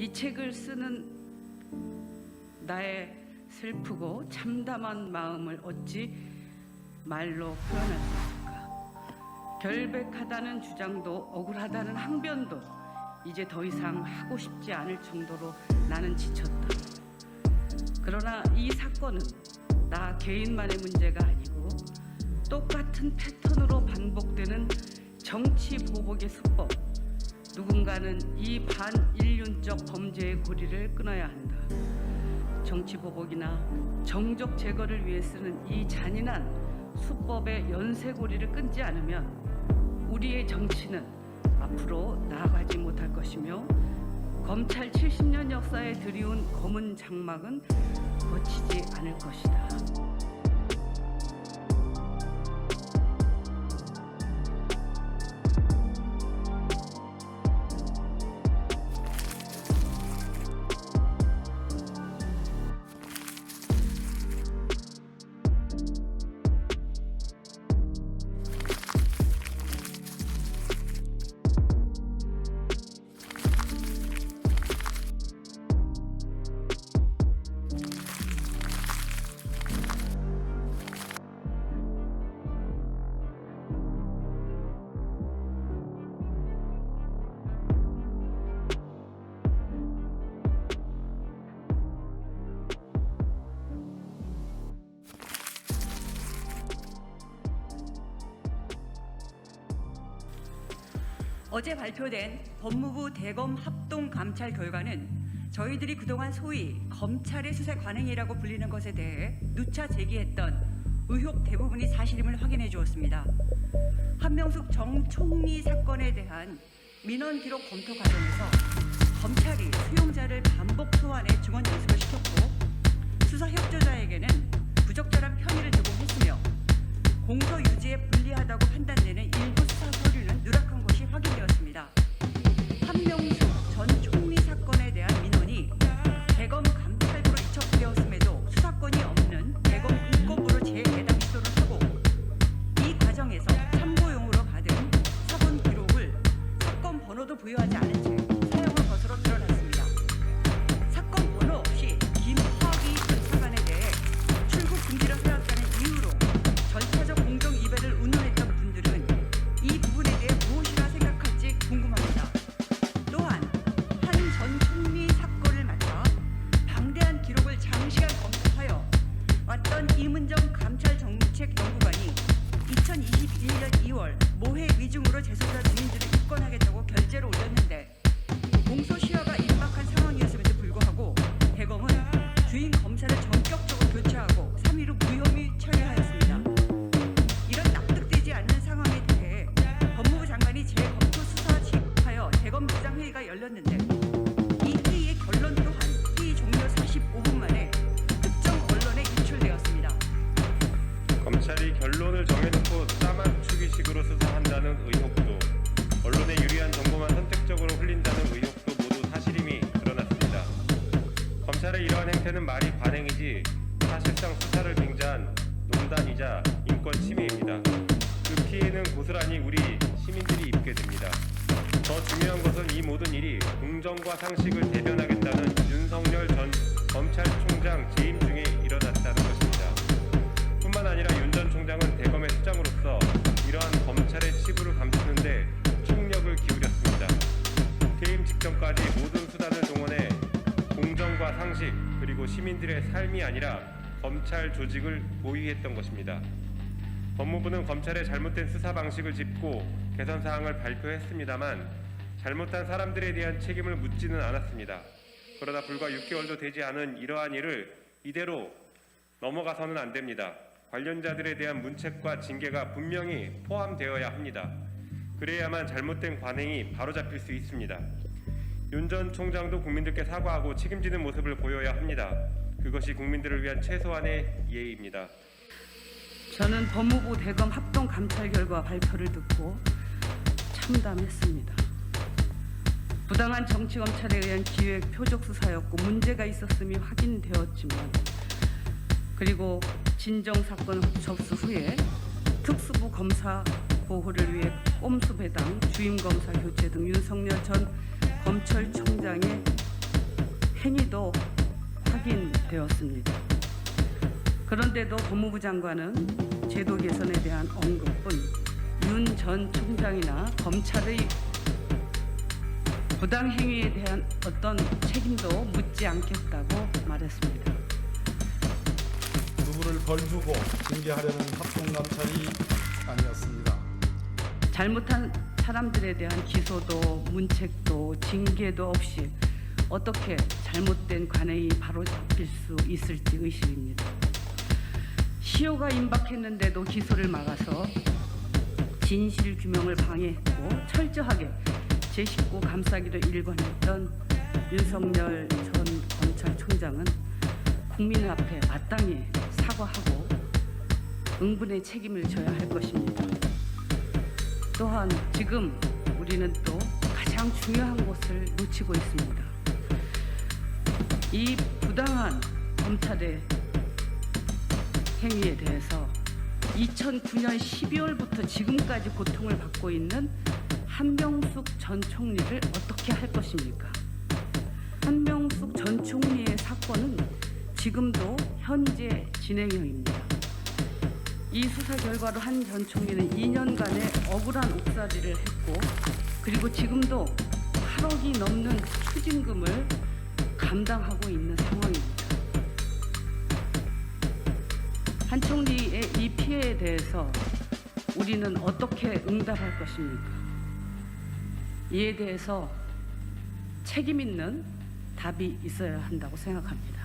이 책을 쓰는 나의 슬프고 참담한 마음을 어찌 말로 표현할 수 있을까? 결백하다는 주장도 억울하다는 항변도 이제 더 이상 하고 싶지 않을 정도로 나는 지쳤다. 그러나 이 사건은 나 개인만의 문제가 아니고 똑같은 패턴으로 반복되는 정치 보복의 수법. 누군가는 이 반인륜적 범죄의 고리를 끊어야 한다. 정치 보복이나 정적 제거를 위해 쓰는 이 잔인한 수법의 연쇄고리를 끊지 않으면 우리의 정치는 앞으로 나아가지 못할 것이며 검찰 70년 역사에 드리운 검은 장막은 거치지 않을 것이다. 어제 발표된 법무부 대검 합동 감찰 결과는 저희들이 그동안 소위 검찰의 수사 관행이라고 불리는 것에 대해 누차 제기했던 의혹 대부분이 사실임을 확인해 주었습니다. 한명숙 정 총리 사건에 대한 민원 기록 검토 과정에서 검찰이 수용자를 반복 소환해 증언 연습을 시켰고 수사 협조자에게는 부적절한 편의를 제공했으며 공소 유지에 불리하다고 판단되는 일부 수사 서류는 누락한 것이 확인되었습니다. 한명숙 전 총리 사건에 대한 민원이 대검 감찰부로 이첩되었음에도 수사권이 없는 대검 인권부로 재배당 시도를 하고 이 과정에서 참고용으로 받은 사본 기록을 사건 번호도 부여하지 않은 채 사용한 것으로 드러났습니다. 사건 번호 없이 김학의 전 차관에 대해 출국 금지를 세웠다는 이유로 절차적 공정 위배를 운운했던 분들은 이 부분에 대해 무엇이라 생각할지 궁금합니다. 또한 한 전 총리 사건을 맡아 방대한 기록을 장시간 검토하여 왔던 이문정 감찰 정책 연구관이 2021년 2월 모해 위중으로 재소자 증인들을 입건하겠다고 결재를 올렸는데 공소시효가 임박한 상황이었음에도 불구하고 대검은 주임 검사를 전격적으로 교체하고 3일 후 무혐의 처리하였습니다. 이런 납득되지 않는 상황에 대해 법무부 장관이 재검토 수사 지휘하여 대검 부장회의가 열렸는데 이 회의의 결론 또한 회의 종료 45분 만에 특정 언론에 유출되었습니다. 검찰이 결론을 정해놓고 짜맞추기식으로 수사한다는 의혹도 언론에 유리한 정보만 선택적으로 흘린다는 의혹도 모두 사실임이 드러났습니다. 검찰의 이러한 행태는 말이 관행이지 사실상 수사를 빙자한 농단이자 인권 침해입니다. 그 피해는 고스란히 우리 시민들이 입게 됩니다. 더 중요한 것은 이 모든 일이 공정과 상식을 대변하겠다는 윤석열 전 검찰총장 재임 중에 일어났다는 것입니다. 뿐만 아니라 윤 전 총장은 대검의 수장으로서 이러한 검찰의 치부를 감추는데 총력을 기울였습니다. 퇴임 직전까지 모든 수단을 동원해 공정과 상식 그리고 시민들의 삶이 아니라 검찰 조직을 보위했던 것입니다. 법무부는 검찰의 잘못된 수사 방식을 짚고 개선 사항을 발표했습니다만 잘못한 사람들에 대한 책임을 묻지는 않았습니다. 그러다 불과 6개월도 되지 않은 이러한 일을 이대로 넘어가서는 안 됩니다. 관련자들에 대한 문책과 징계가 분명히 포함되어야 합니다. 그래야만 잘못된 관행이 바로잡힐 수 있습니다. 윤 전 총장도 국민들께 사과하고 책임지는 모습을 보여야 합니다. 그것이 국민들을 위한 최소한의 예의입니다. 저는 법무부 대검 합동 감찰 결과 발표를 듣고 참담했습니다. 부당한 정치 검찰에 의한 기획 표적 수사였고 문제가 있었음이 확인되었지만 그리고 진정 사건 접수 후에 특수부 검사 보호를 위해 꼼수 배당, 주임 검사 교체 등 윤석열 전 검찰총장의 행위도 확인되었습니다. 그런데도 법무부 장관은 제도 개선에 대한 언급뿐 윤 전 총장이나 검찰의 부당 행위에 대한 어떤 책임도 묻지 않겠다고 말했습니다. 누구를 벌 주고 징계하려는 합동감찰이 아니었습니다. 잘못한 사람들에 대한 기소도 문책도 징계도 없이 어떻게 잘못된 관행이 바로잡힐 수 있을지 의심입니다. 시효가 임박했는데도 기소를 막아서 진실 규명을 방해했고 철저하게 제19 감싸기를 일관했던 윤석열 전 검찰총장은 국민 앞에 마땅히 사과하고 응분의 책임을 져야 할 것입니다. 또한 지금 우리는 또 가장 중요한 것을 놓치고 있습니다. 이 부당한 검찰의 행위에 대해서 2009년 12월부터 지금까지 고통을 받고 있는 한명숙 전 총리를 어떻게 할 것입니까? 한명숙 전 총리의 사건은 지금도 현재 진행형입니다. 이 수사 결과로 한 전 총리는 2년간의 억울한 옥살이를 했고 그리고 지금도 8억이 넘는 추징금을 감당하고 있는 상황입니다. 한 총리의 이 피해에 대해서 우리는 어떻게 응답할 것입니까? 이에 대해서 책임 있는 답이 있어야 한다고 생각합니다.